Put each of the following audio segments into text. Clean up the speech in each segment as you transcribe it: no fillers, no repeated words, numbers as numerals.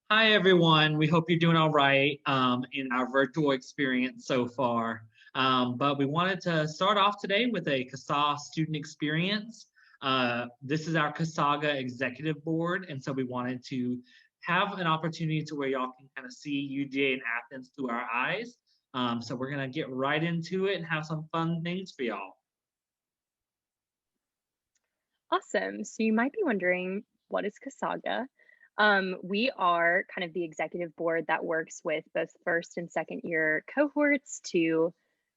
Hi, everyone. We hope you're doing all right in our virtual experience so far. But we wanted to start off today with a CSAA student experience. This is our CSAAGA Executive Board, and so we wanted to have an opportunity to where y'all can kind of see UGA and Athens through our eyes. So we're going to get right into it and have some fun things for y'all. Awesome. So you might be wondering, what is CSAAGA? We are kind of the executive board that works with both first and second year cohorts to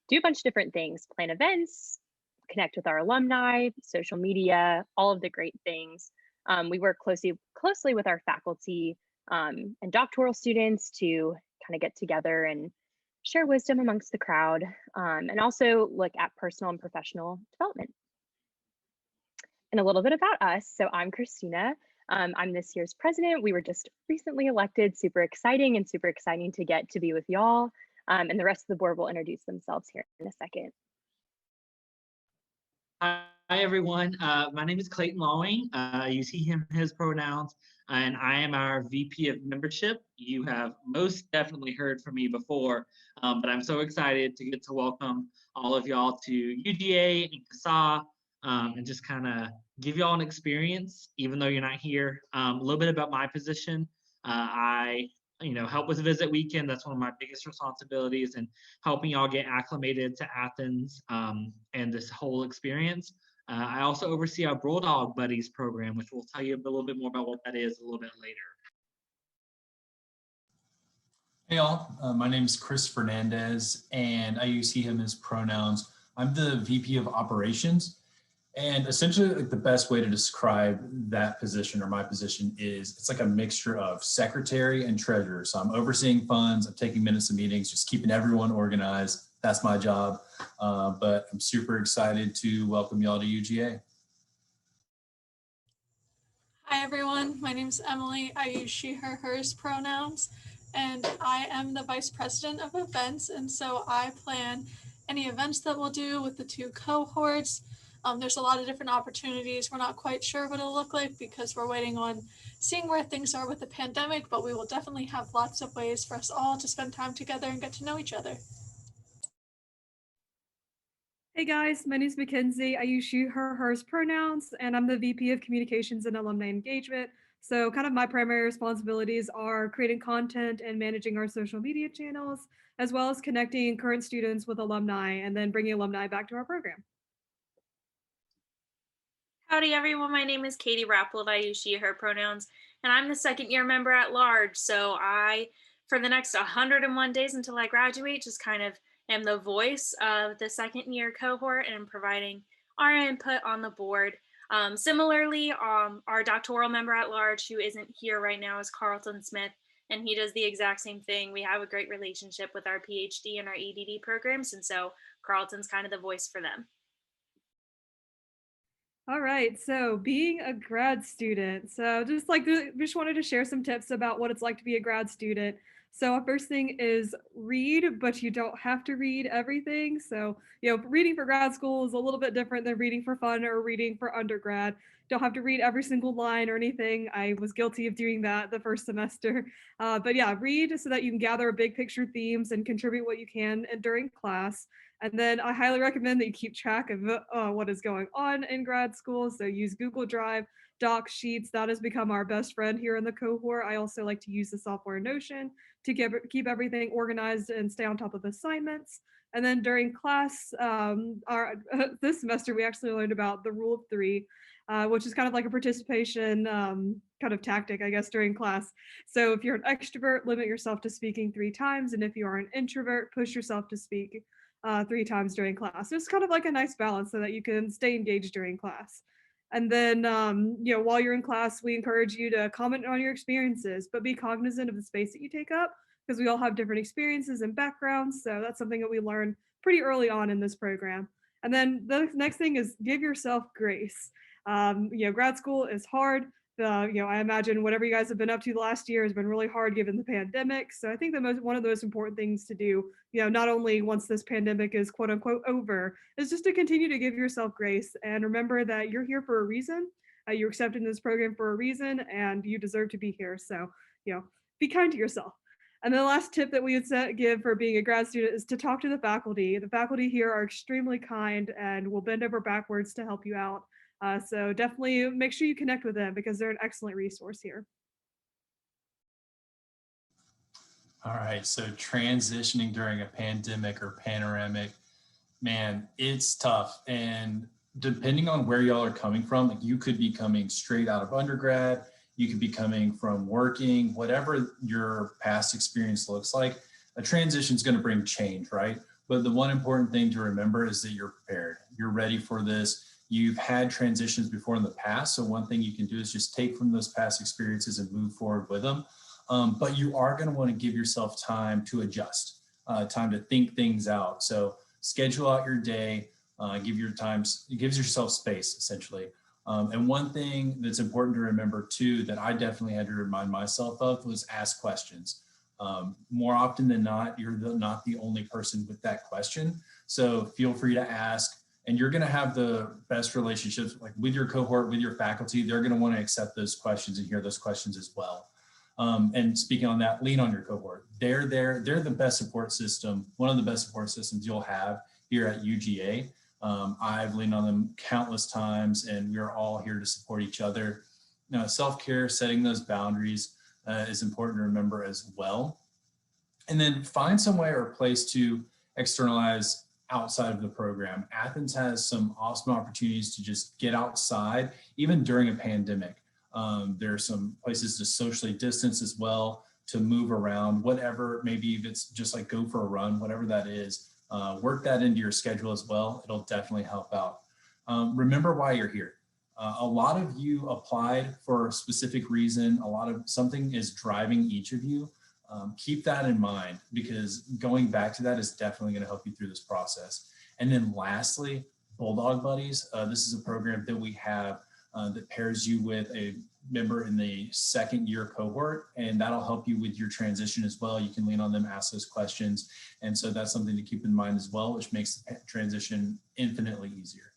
do a bunch of different things, plan events, connect with our alumni, social media, all of the great things. We work closely with our faculty and doctoral students to kind of get together and share wisdom amongst the crowd, and also look at personal and professional development. And a little bit about us. So I'm Christina. I'm this year's president. We were just recently elected, super exciting and super exciting to get to be with y'all. And the rest of the board will introduce themselves here in a second. Hi, everyone. My name is Clayton Lawing. You see him, his pronouns, and I am our VP of membership. You have most definitely heard from me before, but I'm so excited to get to welcome all of y'all to UGA and CSAA and just kind of give y'all an experience, even though you're not here. A little bit about my position. I help with Visit Weekend. That's one of my biggest responsibilities, and helping y'all get acclimated to Athens and this whole experience. I also oversee our Bulldog Buddies program, which we'll tell you a little bit more about what that is a little bit later. Hey all, my name is Chris Fernandez, and I use he, him, his pronouns. I'm the VP of Operations, and essentially like the best way to describe that position or my position is it's like a mixture of secretary and treasurer. So I'm overseeing funds, I'm taking minutes of meetings, just keeping everyone organized. That's my job, but I'm super excited to welcome y'all to UGA. Hi everyone, my name is Emily. I use she, her, hers pronouns, and I am the Vice President of Events, and so I plan any events that we'll do with the two cohorts. There's a lot of different opportunities. We're not quite sure what it'll look like because we're waiting on seeing where things are with the pandemic, but we will definitely have lots of ways for us all to spend time together and get to know each other. Hey guys, my name is Mackenzie. I use she, her, hers pronouns, and I'm the VP of Communications and Alumni Engagement. So kind of my primary responsibilities are creating content and managing our social media channels, as well as connecting current students with alumni and then bringing alumni back to our program. Howdy everyone, my name is Katie Rappold. I use she, her pronouns, and I'm the second year member at large. So for the next 101 days until I graduate, just kind of am the voice of the second year cohort and providing our input on the board. Similarly, our doctoral member at large who isn't here right now is Carlton Smith, and he does the exact same thing. We have a great relationship with our PhD and our EDD programs, and so Carlton's kind of the voice for them. All right, so being a grad student. So just wanted to share some tips about what it's like to be a grad student. So our first thing is read, but you don't have to read everything. So, reading for grad school is a little bit different than reading for fun or reading for undergrad. Don't have to read every single line or anything. I was guilty of doing that the first semester. But yeah, read so that you can gather big picture themes and contribute what you can during class. And then I highly recommend that you keep track of what is going on in grad school. So use Google Drive, Docs, Sheets. That has become our best friend here in the cohort. I also like to use the software Notion to keep everything organized and stay on top of assignments. And then during class, this semester, we actually learned about the rule of three, which is kind of like a participation kind of tactic, I guess, during class. So if you're an extrovert, limit yourself to speaking 3 times. And if you are an introvert, push yourself to speak 3 times during class. So it's kind of like a nice balance so that you can stay engaged during class. And then, while you're in class, we encourage you to comment on your experiences, but be cognizant of the space that you take up because we all have different experiences and backgrounds. So that's something that we learn pretty early on in this program. And then the next thing is give yourself grace. Grad school is hard. I imagine whatever you guys have been up to the last year has been really hard given the pandemic. So I think one of the most important things to do, not only once this pandemic is quote unquote over, is just to continue to give yourself grace and remember that you're here for a reason. You're accepted in this program for a reason, and you deserve to be here. So, be kind to yourself. And the last tip that we would give for being a grad student is to talk to the faculty. The faculty here are extremely kind and will bend over backwards to help you out. So definitely make sure you connect with them because they're an excellent resource here. All right, so transitioning during a pandemic or panoramic, man, it's tough. And depending on where y'all are coming from, like you could be coming straight out of undergrad, you could be coming from working, whatever your past experience looks like, a transition is going to bring change, right? But the one important thing to remember is that you're prepared. You're ready for this. You've had transitions before in the past. So one thing you can do is just take from those past experiences and move forward with them. But you are going to want to give yourself time to adjust, time to think things out. So schedule out your day, gives yourself space essentially. And one thing that's important to remember too, that I definitely had to remind myself of was ask questions. More often than not, you're not the only person with that question. So feel free to ask, and you're going to have the best relationships like with your cohort, with your faculty. They're going to want to accept those questions and hear those questions as well. And speaking on that, lean on your cohort. They're the best support system, one of the best support systems you'll have here at UGA. I've leaned on them countless times, and we're all here to support each other. Now, self-care, setting those boundaries is important to remember as well. And then find some way or place to externalize outside of the program. Athens has some awesome opportunities to just get outside, even during a pandemic. There are some places to socially distance as well, to move around, whatever, maybe if it's just like go for a run, whatever that is, work that into your schedule as well. It'll definitely help out. Remember why you're here. A lot of you applied for a specific reason. Something is driving each of you. Keep that in mind, because going back to that is definitely going to help you through this process. And then lastly, Bulldog Buddies. This is a program that we have that pairs you with a member in the second year cohort, and that'll help you with your transition as well. You can lean on them, ask those questions. And so that's something to keep in mind as well, which makes the transition infinitely easier.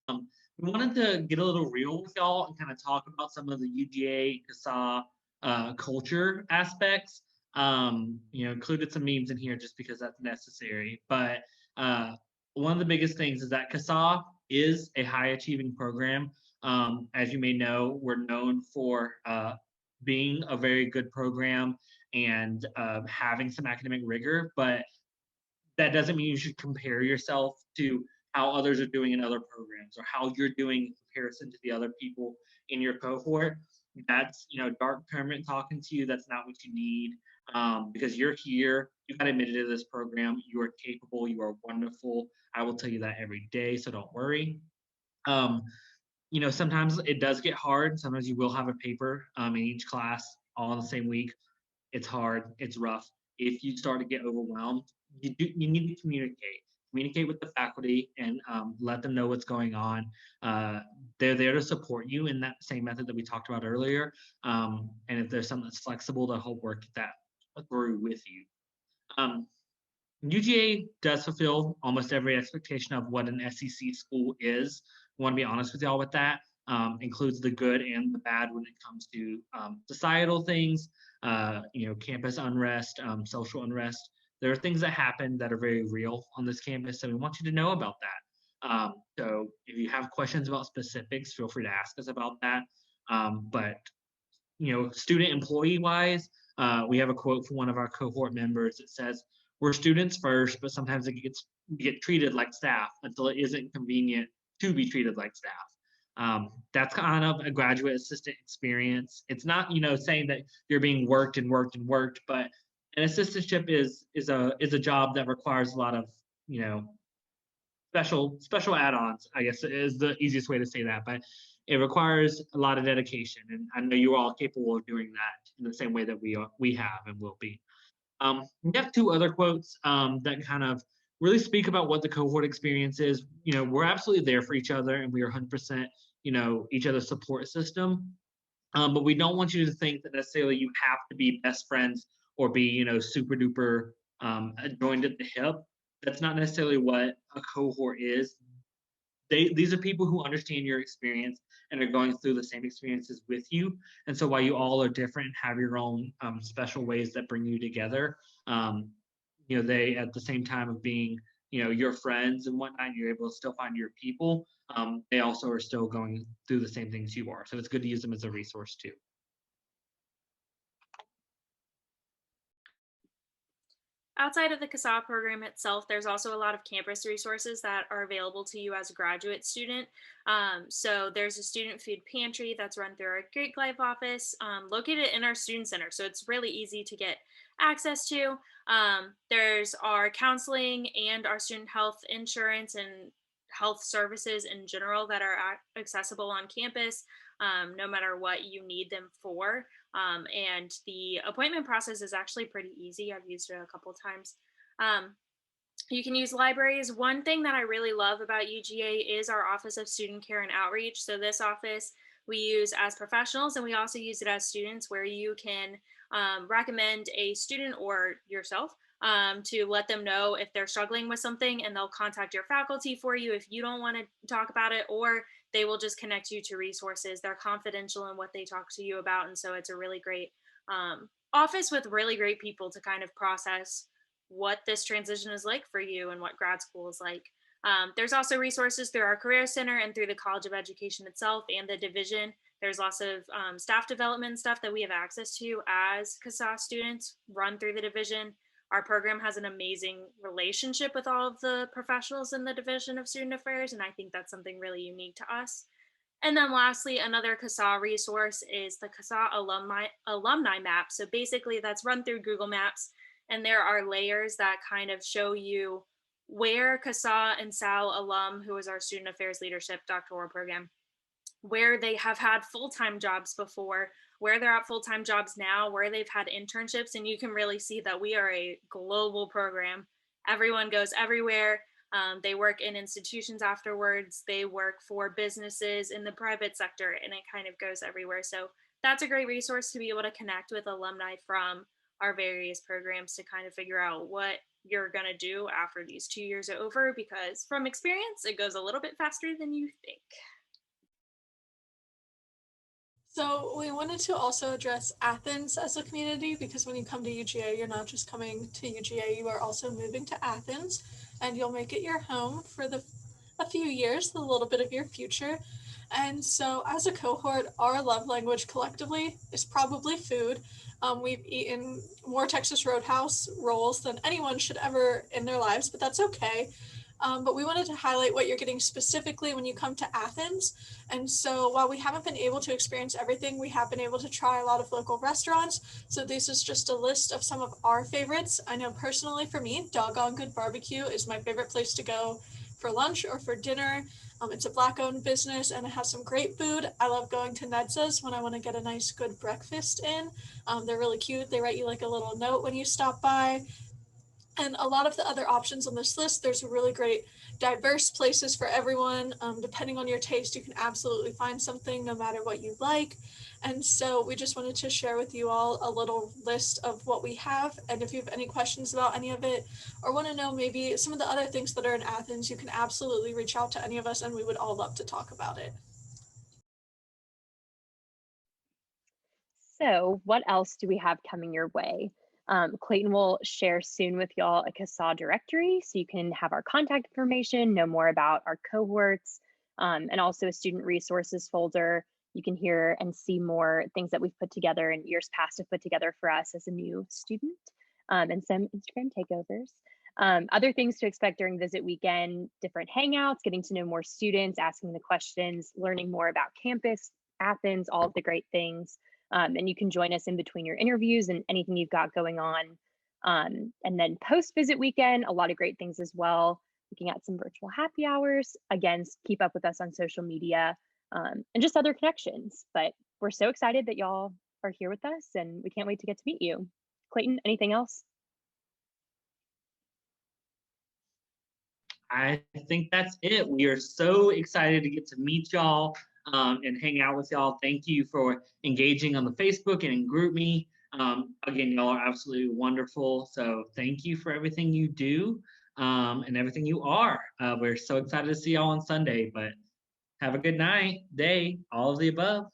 We wanted to get a little real with y'all and kind of talk about some of the UGA CSAA culture aspects. Included some memes in here just because that's necessary. But one of the biggest things is that CSAA is a high achieving program. As you may know, we're known for being a very good program and having some academic rigor, but that doesn't mean you should compare yourself to how others are doing in other programs or how you're doing in comparison to the other people in your cohort. That's, dark permanent talking to you. That's not what you need, because you're here. You got admitted to this program. You are capable. You are wonderful. I will tell you that every day, so don't worry. Sometimes it does get hard. Sometimes you will have a paper in each class all in the same week. It's hard. It's rough. If you start to get overwhelmed, you need to communicate with the faculty and let them know what's going on. They're there to support you in that same method that we talked about earlier. And if there's something that's flexible, to help work that through with you. UGA does fulfill almost every expectation of what an SEC school is. I want to be honest with y'all with that. Includes the good and the bad when it comes to societal things, campus unrest, social unrest. There are things that happen that are very real on this campus, and we want you to know about that. So if you have questions about specifics, feel free to ask us about that. But student employee wise, we have a quote from one of our cohort members that says, "We're students first, but sometimes we get treated like staff until it isn't convenient to be treated like staff." That's kind of a graduate assistant experience. It's not, saying that you're being worked, but an assistantship is a job that requires a lot of, special add-ons, I guess is the easiest way to say that, but it requires a lot of dedication. And I know you're all capable of doing that in the same way that we have and will be. We have two other quotes that kind of really speak about what the cohort experience is. We're absolutely there for each other, and we are 100%, each other's support system. But we don't want you to think that necessarily you have to be best friends or be, super duper joined at the hip. That's not necessarily what a cohort is. These are people who understand your experience and are going through the same experiences with you. And so while you all are different and have your own special ways that bring you together, they, at the same time of being, your friends and whatnot, you're able to still find your people. They also are still going through the same things you are. So it's good to use them as a resource too. Outside of the CSAA program itself, there's also a lot of campus resources that are available to you as a graduate student. So there's a student food pantry that's run through our Great Life office, located in our student center. So it's really easy to get access to. There's our counseling and our student health insurance and health services in general that are accessible on campus, no matter what you need them for. And the appointment process is actually pretty easy. I've used it a couple times. You can use libraries. One thing that I really love about UGA is our Office of Student Care and Outreach. So this office we use as professionals, and we also use it as students, where you can recommend a student or yourself to let them know if they're struggling with something, and they'll contact your faculty for you if you don't want to talk about it, or they will just connect you to resources. They're confidential in what they talk to you about. And so it's a really great office with really great people to kind of process what this transition is like for you and what grad school is like. There's also resources through our Career Center and through the College of Education itself and the division. There's lots of staff development stuff that we have access to as CSAA students run through the division. Our program has an amazing relationship with all of the professionals in the Division of Student Affairs, and I think that's something really unique to us. And then lastly, another CSAA resource is the CSAA alumni map. So basically that's run through Google Maps, and there are layers that kind of show you where CSAA and SAL alum, who is our Student Affairs Leadership doctoral program, where they have had full-time jobs before, where they're at full-time jobs now, where they've had internships, and you can really see that we are a global program. Everyone goes everywhere. They work in institutions afterwards. They work for businesses in the private sector, and it kind of goes everywhere. So that's a great resource to be able to connect with alumni from our various programs to kind of figure out what you're going to do after these 2 years are over, because from experience, it goes a little bit faster than you think. So we wanted to also address Athens as a community, because when you come to UGA, you're not just coming to UGA, you are also moving to Athens, and you'll make it your home for a few years, a little bit of your future. And so as a cohort, our love language collectively is probably food. We've eaten more Texas Roadhouse rolls than anyone should ever in their lives, but that's okay. But we wanted to highlight what you're getting specifically when you come to Athens. And so while we haven't been able to experience everything, we have been able to try a lot of local restaurants. So this is just a list of some of our favorites. I know personally for me, Doggone Good Barbecue is my favorite place to go for lunch or for dinner. It's a Black-owned business, and it has some great food. I love going to Nedza's when I want to get a nice, good breakfast in. They're really cute. They write you like a little note when you stop by. And a lot of the other options on this list, there's really great diverse places for everyone. Depending on your taste, you can absolutely find something no matter what you like. And so we just wanted to share with you all a little list of what we have. And if you have any questions about any of it, or want to know maybe some of the other things that are in Athens, you can absolutely reach out to any of us, and we would all love to talk about it. So what else do we have coming your way? Clayton will share soon with y'all a CSAA Directory, so you can have our contact information, know more about our cohorts, and also a student resources folder. You can hear and see more things that we've put together and years past have put together for us as a new student, and some Instagram takeovers. Other things to expect during visit weekend: different hangouts, getting to know more students, asking the questions, learning more about campus, Athens, all of the great things. And you can join us in between your interviews and anything you've got going on. And then post-visit weekend, a lot of great things as well. Looking at some virtual happy hours. Again, keep up with us on social media, and just other connections. But we're so excited that y'all are here with us, and we can't wait to get to meet you. Clayton, anything else? I think that's it. We are so excited to get to meet y'all and hang out with y'all. Thank you for engaging on the Facebook and in GroupMe. Again, y'all are absolutely wonderful. So thank you for everything you do and everything you are. We're so excited to see y'all on Sunday, but Have a good night, day, all of the above.